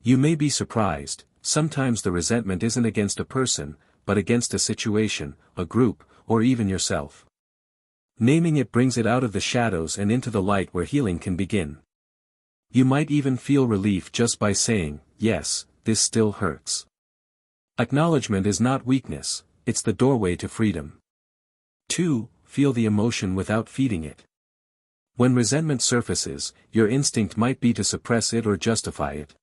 You may be surprised, sometimes the resentment isn't against a person, but against a situation, a group, or even yourself. Naming it brings it out of the shadows and into the light where healing can begin. You might even feel relief just by saying, yes, this still hurts. Acknowledgement is not weakness, it's the doorway to freedom. 2. Feel the emotion without feeding it. When resentment surfaces, your instinct might be to suppress it or justify it.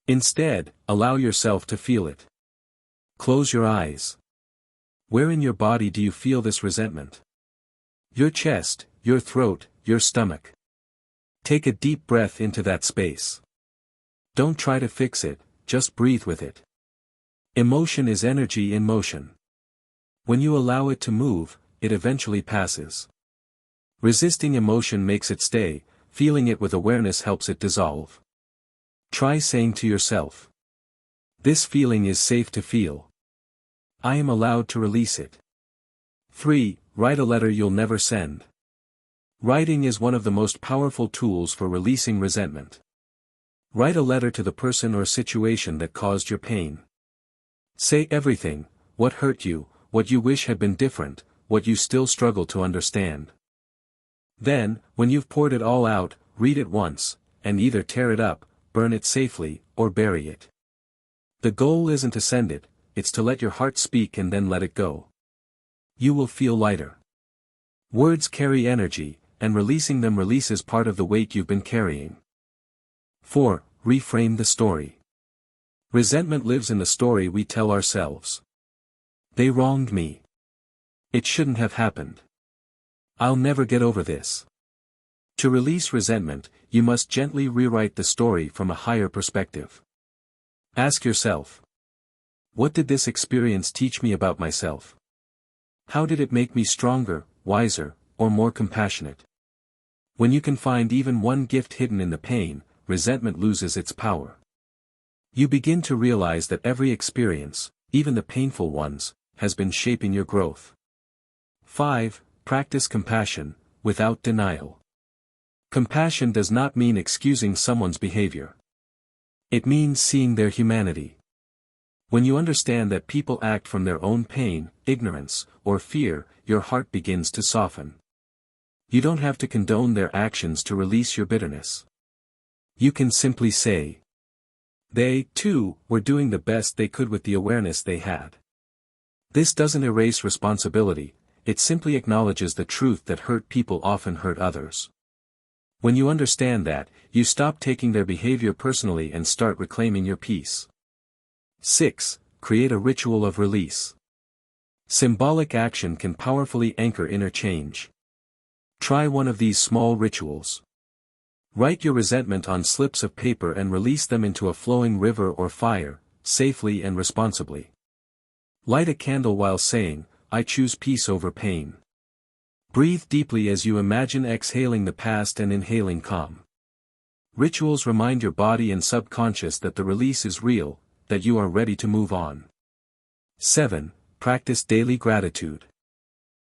Instead, allow yourself to feel it. Close your eyes. Where in your body do you feel this resentment? Your chest, your throat, your stomach. Take a deep breath into that space. Don't try to fix it, just breathe with it. Emotion is energy in motion. When you allow it to move, it eventually passes. Resisting emotion makes it stay, feeling it with awareness helps it dissolve. Try saying to yourself, this feeling is safe to feel. I am allowed to release it. 3. Write a letter you'll never send. Writing is one of the most powerful tools for releasing resentment. Write a letter to the person or situation that caused your pain. Say everything: what hurt you, what you wish had been different, what you still struggle to understand. Then, when you've poured it all out, read it once, and either tear it up, burn it safely, or bury it. The goal isn't to send it, it's to let your heart speak and then let it go. You will feel lighter. Words carry energy, and releasing them releases part of the weight you've been carrying. 4. Reframe the story. Resentment lives in the story we tell ourselves. They wronged me. It shouldn't have happened. I'll never get over this. To release resentment, you must gently rewrite the story from a higher perspective. Ask yourself: what did this experience teach me about myself? How did it make me stronger, wiser, or more compassionate? When you can find even one gift hidden in the pain, resentment loses its power. You begin to realize that every experience, even the painful ones, has been shaping your growth. 5. Practice compassion, without denial. Compassion does not mean excusing someone's behavior. It means seeing their humanity. When you understand that people act from their own pain, ignorance, or fear, your heart begins to soften. You don't have to condone their actions to release your bitterness. You can simply say, they, too, were doing the best they could with the awareness they had. This doesn't erase responsibility, it simply acknowledges the truth that hurt people often hurt others. When you understand that, you stop taking their behavior personally and start reclaiming your peace. 6. Create a ritual of release. Symbolic action can powerfully anchor inner change. Try one of these small rituals. Write your resentment on slips of paper and release them into a flowing river or fire, safely and responsibly. Light a candle while saying, I choose peace over pain. Breathe deeply as you imagine exhaling the past and inhaling calm. Rituals remind your body and subconscious that the release is real, that you are ready to move on. 7. Practice daily gratitude.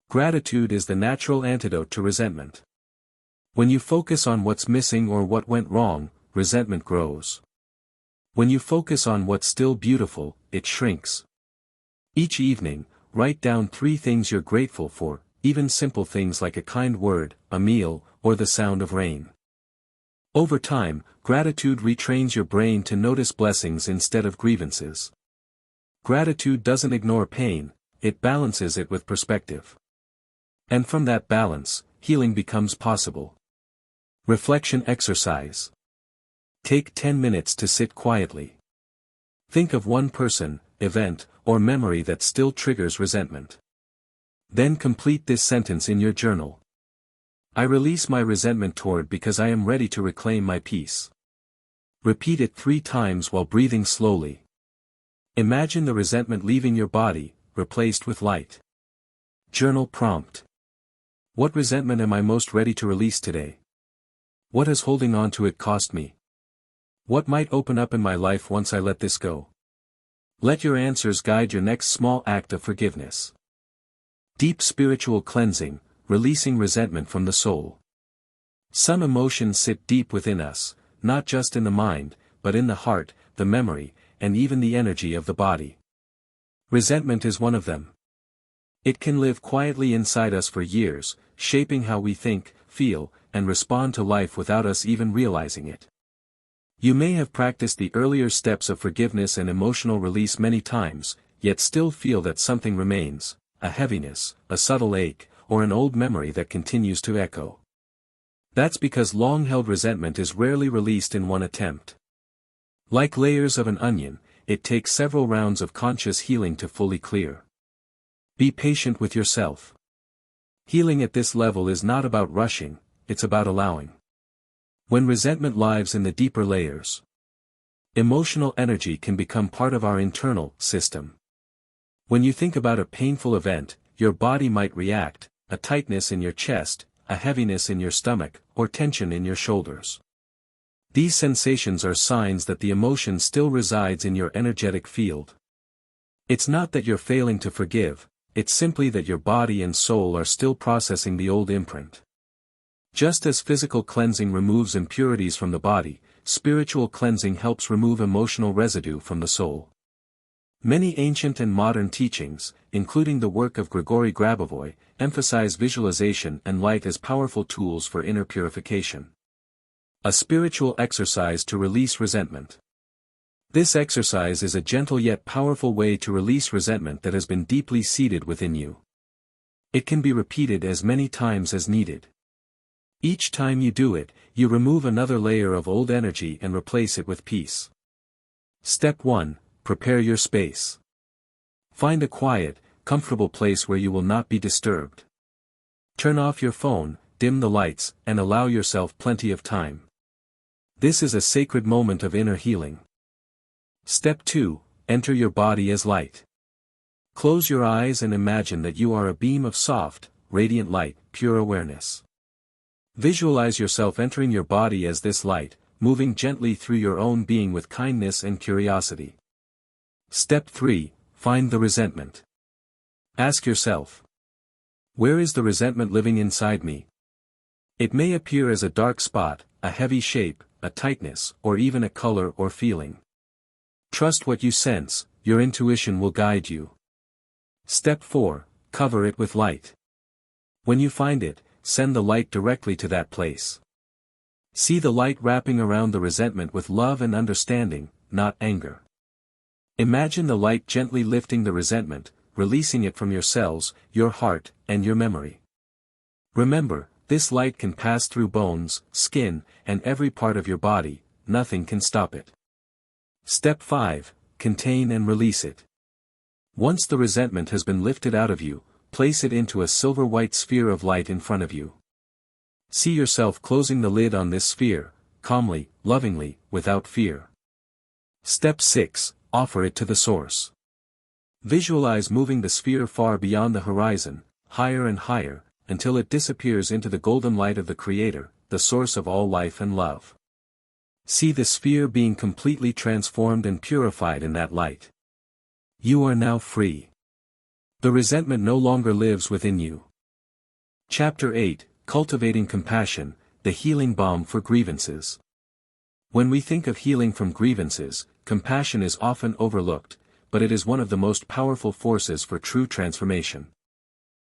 Gratitude is the natural antidote to resentment. When you focus on what's missing or what went wrong, resentment grows. When you focus on what's still beautiful, it shrinks. Each evening, write down 3 things you're grateful for, even simple things like a kind word, a meal, or the sound of rain. Over time, gratitude retrains your brain to notice blessings instead of grievances. Gratitude doesn't ignore pain, it balances it with perspective. And from that balance, healing becomes possible. Reflection exercise. Take 10 minutes to sit quietly. Think of one person, event, or memory that still triggers resentment. Then complete this sentence in your journal. I release my resentment toward because I am ready to reclaim my peace. Repeat it 3 times while breathing slowly. Imagine the resentment leaving your body, replaced with light. Journal prompt. What resentment am I most ready to release today? What has holding on to it cost me? What might open up in my life once I let this go? Let your answers guide your next small act of forgiveness. Deep spiritual cleansing, releasing resentment from the soul. Some emotions sit deep within us, not just in the mind, but in the heart, the memory, and even the energy of the body. Resentment is one of them. It can live quietly inside us for years, shaping how we think, feel, and respond to life without us even realizing it. You may have practiced the earlier steps of forgiveness and emotional release many times, yet still feel that something remains, a heaviness, a subtle ache, or an old memory that continues to echo. That's because long-held resentment is rarely released in one attempt. Like layers of an onion, it takes several rounds of conscious healing to fully clear. Be patient with yourself. Healing at this level is not about rushing, it's about allowing. When resentment lives in the deeper layers, emotional energy can become part of our internal system. When you think about a painful event, your body might react, a tightness in your chest, a heaviness in your stomach, or tension in your shoulders. These sensations are signs that the emotion still resides in your energetic field. It's not that you're failing to forgive, it's simply that your body and soul are still processing the old imprint. Just as physical cleansing removes impurities from the body, spiritual cleansing helps remove emotional residue from the soul. Many ancient and modern teachings, including the work of Grigory Grabovoi, emphasize visualization and light as powerful tools for inner purification. A spiritual exercise to release resentment. This exercise is a gentle yet powerful way to release resentment that has been deeply seated within you. It can be repeated as many times as needed. Each time you do it, you remove another layer of old energy and replace it with peace. Step 1. Prepare your space. Find a quiet, comfortable place where you will not be disturbed. Turn off your phone, dim the lights, and allow yourself plenty of time. This is a sacred moment of inner healing. Step 2. Enter your body as light. Close your eyes and imagine that you are a beam of soft, radiant light, pure awareness. Visualize yourself entering your body as this light, moving gently through your own being with kindness and curiosity. Step 3. Find the resentment. Ask yourself, where is the resentment living inside me? It may appear as a dark spot, a heavy shape, a tightness, or even a color or feeling. Trust what you sense, your intuition will guide you. Step 4. Cover it with light. When you find it, send the light directly to that place. See the light wrapping around the resentment with love and understanding, not anger. Imagine the light gently lifting the resentment, releasing it from your cells, your heart, and your memory. Remember, this light can pass through bones, skin, and every part of your body, nothing can stop it. Step 5. Contain and release it. Once the resentment has been lifted out of you, place it into a silver-white sphere of light in front of you. See yourself closing the lid on this sphere, calmly, lovingly, without fear. Step 6. Offer it to the source. Visualize moving the sphere far beyond the horizon, higher and higher, until it disappears into the golden light of the Creator, the source of all life and love. See the sphere being completely transformed and purified in that light. You are now free. The resentment no longer lives within you. Chapter 8. Cultivating Compassion, the Healing Balm for Grievances. When we think of healing from grievances, compassion is often overlooked, but it is one of the most powerful forces for true transformation.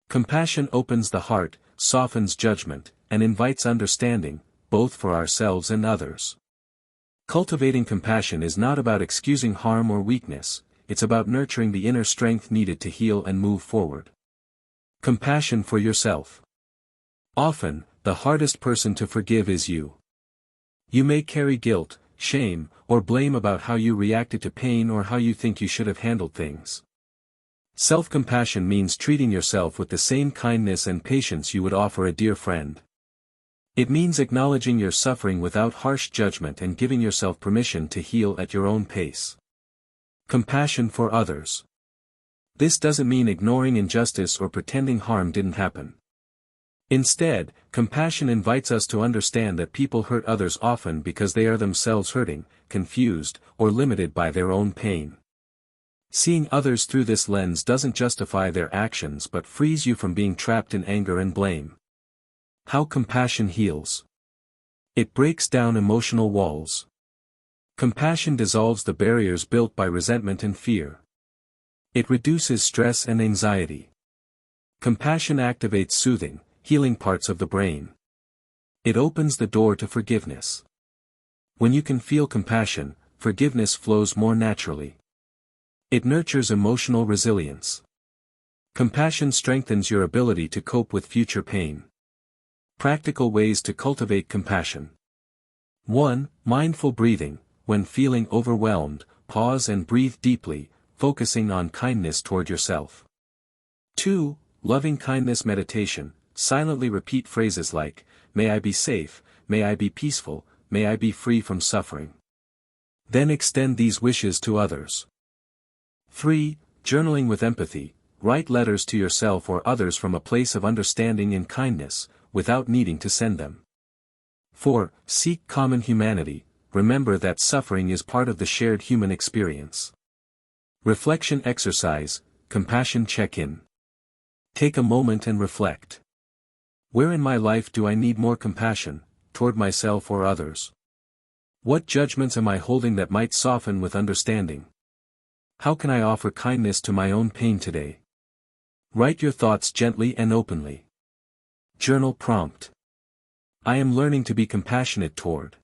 Compassion opens the heart, softens judgment, and invites understanding, both for ourselves and others. Cultivating compassion is not about excusing harm or weakness, it's about nurturing the inner strength needed to heal and move forward. Compassion for yourself. Often, the hardest person to forgive is you. You may carry guilt, shame, or blame about how you reacted to pain or how you think you should have handled things. Self-compassion means treating yourself with the same kindness and patience you would offer a dear friend. It means acknowledging your suffering without harsh judgment and giving yourself permission to heal at your own pace. Compassion for others. This doesn't mean ignoring injustice or pretending harm didn't happen. Instead, compassion invites us to understand that people hurt others often because they are themselves hurting, confused, or limited by their own pain. Seeing others through this lens doesn't justify their actions but frees you from being trapped in anger and blame. How compassion heals. It breaks down emotional walls. Compassion dissolves the barriers built by resentment and fear. It reduces stress and anxiety. Compassion activates soothing, healing parts of the brain. It opens the door to forgiveness. When you can feel compassion, forgiveness flows more naturally. It nurtures emotional resilience. Compassion strengthens your ability to cope with future pain. Practical ways to cultivate compassion. 1. Mindful breathing. When feeling overwhelmed, pause and breathe deeply, focusing on kindness toward yourself. 2. Loving kindness meditation. Silently repeat phrases like, "May I be safe, may I be peaceful, may I be free from suffering." Then extend these wishes to others. 3. Journaling with empathy. Write letters to yourself or others from a place of understanding and kindness, without needing to send them. 4. Seek common humanity. Remember that suffering is part of the shared human experience. Reflection exercise, compassion check-in. Take a moment and reflect. Where in my life do I need more compassion, toward myself or others? What judgments am I holding that might soften with understanding? How can I offer kindness to my own pain today? Write your thoughts gently and openly. Journal prompt. I am learning to be compassionate toward.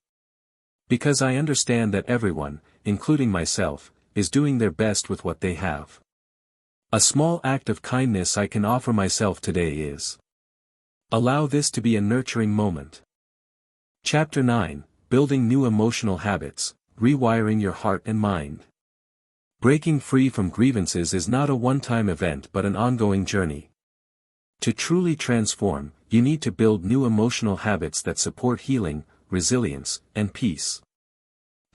Because I understand that everyone, including myself, is doing their best with what they have. A small act of kindness I can offer myself today is. Allow this to be a nurturing moment. Chapter 9, Building New Emotional Habits, Rewiring Your Heart and Mind. Breaking free from grievances is not a one-time event but an ongoing journey. To truly transform, you need to build new emotional habits that support healing, resilience, and peace.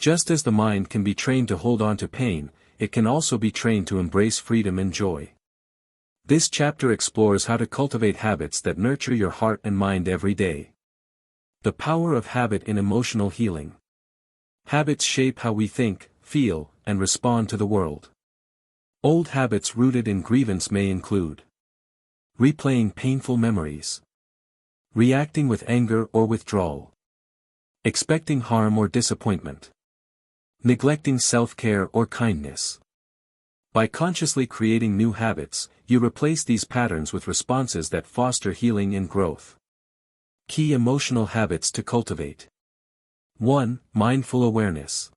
Just as the mind can be trained to hold on to pain, it can also be trained to embrace freedom and joy. This chapter explores how to cultivate habits that nurture your heart and mind every day. The power of habit in emotional healing. Habits shape how we think, feel, and respond to the world. Old habits rooted in grievance may include replaying painful memories, reacting with anger or withdrawal, expecting harm or disappointment, neglecting self-care or kindness. By consciously creating new habits, you replace these patterns with responses that foster healing and growth. Key emotional habits to cultivate. 1. Mindful awareness.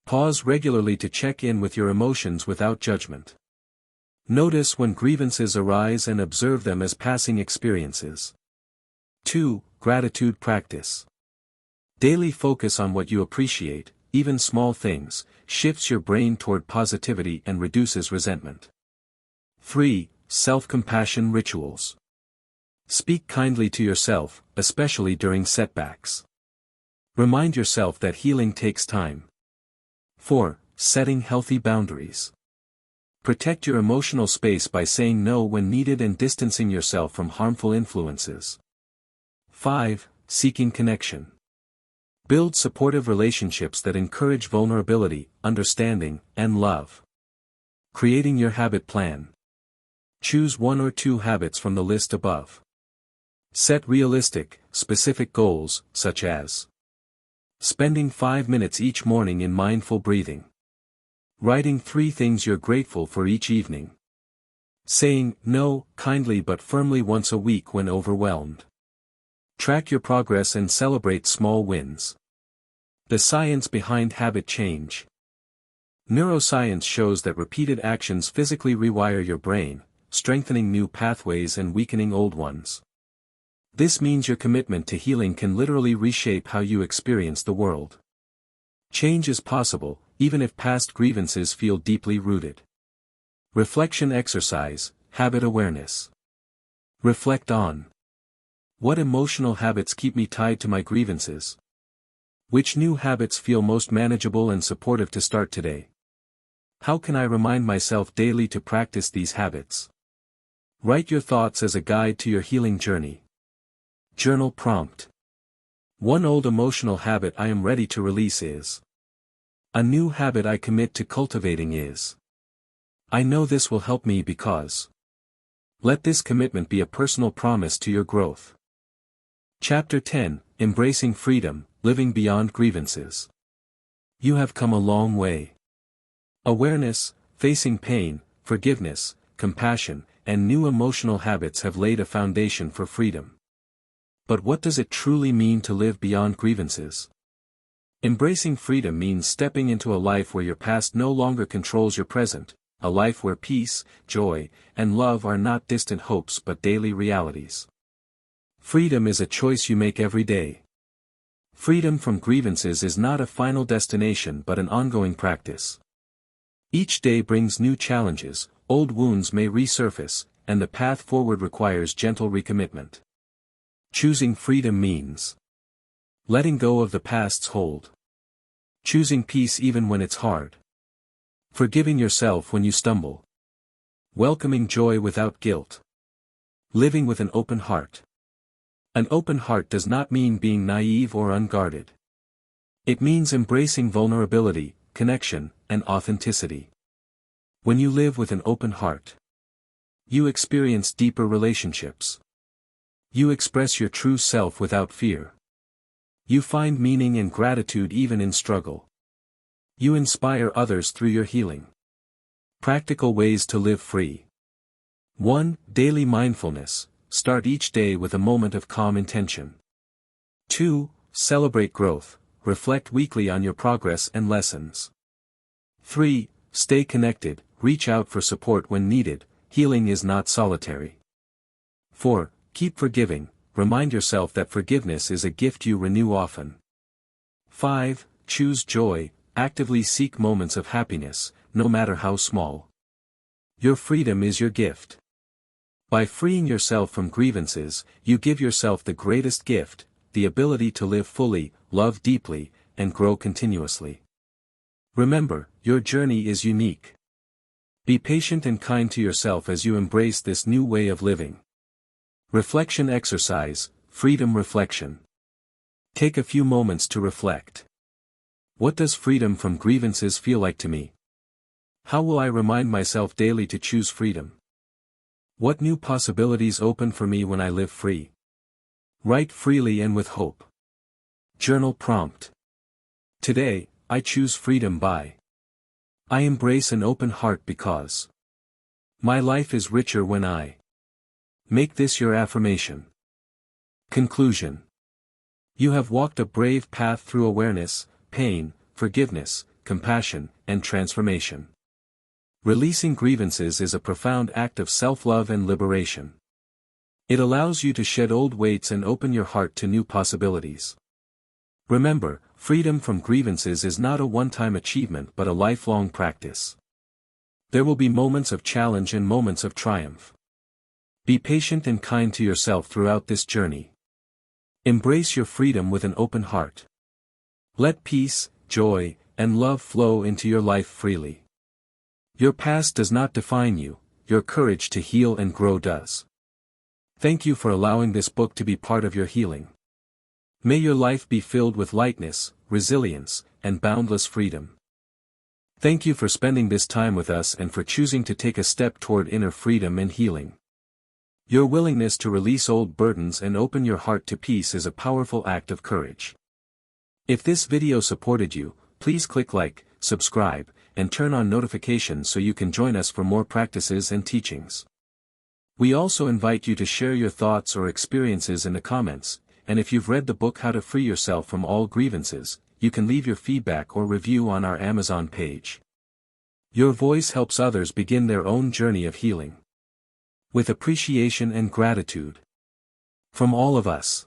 Pause regularly to check in with your emotions without judgment. Notice when grievances arise and observe them as passing experiences. 2. Gratitude practice. Daily focus on what you appreciate, even small things, shifts your brain toward positivity and reduces resentment. 3. Self-compassion rituals. Speak kindly to yourself, especially during setbacks. Remind yourself that healing takes time. 4. Setting healthy boundaries. Protect your emotional space by saying no when needed and distancing yourself from harmful influences. 5. Seeking connection. Build supportive relationships that encourage vulnerability, understanding, and love. Creating your habit plan. Choose 1 or 2 habits from the list above. Set realistic, specific goals, such as spending 5 minutes each morning in mindful breathing. Writing 3 things you're grateful for each evening. Saying no, kindly but firmly once a week when overwhelmed. Track your progress and celebrate small wins. The science behind habit change. Neuroscience shows that repeated actions physically rewire your brain, strengthening new pathways and weakening old ones. This means your commitment to healing can literally reshape how you experience the world. Change is possible, even if past grievances feel deeply rooted. Reflection exercise, habit awareness. Reflect on. What emotional habits keep me tied to my grievances? Which new habits feel most manageable and supportive to start today? How can I remind myself daily to practice these habits? Write your thoughts as a guide to your healing journey. Journal prompt. One old emotional habit I am ready to release is. A new habit I commit to cultivating is. I know this will help me because. Let this commitment be a personal promise to your growth. Chapter 10, Embracing Freedom, Living Beyond Grievances. You have come a long way. Awareness, facing pain, forgiveness, compassion, and new emotional habits have laid a foundation for freedom. But what does it truly mean to live beyond grievances? Embracing freedom means stepping into a life where your past no longer controls your present, a life where peace, joy, and love are not distant hopes but daily realities. Freedom is a choice you make every day. Freedom from grievances is not a final destination but an ongoing practice. Each day brings new challenges, old wounds may resurface, and the path forward requires gentle recommitment. Choosing freedom means letting go of the past's hold. Choosing peace even when it's hard. Forgiving yourself when you stumble. Welcoming joy without guilt. Living with an open heart. An open heart does not mean being naive or unguarded. It means embracing vulnerability, connection, and authenticity. When you live with an open heart, you experience deeper relationships. You express your true self without fear. You find meaning and gratitude even in struggle. You inspire others through your healing. Practical ways to live free. 1. Daily mindfulness. Start each day with a moment of calm intention. 2. Celebrate growth. Reflect weekly on your progress and lessons. 3. Stay connected. Reach out for support when needed. Healing is not solitary. 4. Keep forgiving. Remind yourself that forgiveness is a gift you renew often. 5. Choose joy. Actively seek moments of happiness, no matter how small. Your freedom is your gift. By freeing yourself from grievances, you give yourself the greatest gift, the ability to live fully, love deeply, and grow continuously. Remember, your journey is unique. Be patient and kind to yourself as you embrace this new way of living. Reflection exercise, freedom reflection. Take a few moments to reflect. What does freedom from grievances feel like to me? How will I remind myself daily to choose freedom? What new possibilities open for me when I live free? Write freely and with hope. Journal prompt. Today, I choose freedom by. I embrace an open heart because. My life is richer when I. Make this your affirmation. Conclusion. You have walked a brave path through awareness, pain, forgiveness, compassion, and transformation. Releasing grievances is a profound act of self-love and liberation. It allows you to shed old weights and open your heart to new possibilities. Remember, freedom from grievances is not a one-time achievement but a lifelong practice. There will be moments of challenge and moments of triumph. Be patient and kind to yourself throughout this journey. Embrace your freedom with an open heart. Let peace, joy, and love flow into your life freely. Your past does not define you, your courage to heal and grow does. Thank you for allowing this book to be part of your healing. May your life be filled with lightness, resilience, and boundless freedom. Thank you for spending this time with us and for choosing to take a step toward inner freedom and healing. Your willingness to release old burdens and open your heart to peace is a powerful act of courage. If this video supported you, please click like, subscribe, and turn on notifications so you can join us for more practices and teachings. We also invite you to share your thoughts or experiences in the comments, and if you've read the book How to Free Yourself from All Grievances, you can leave your feedback or review on our Amazon page. Your voice helps others begin their own journey of healing. With appreciation and gratitude. From all of us.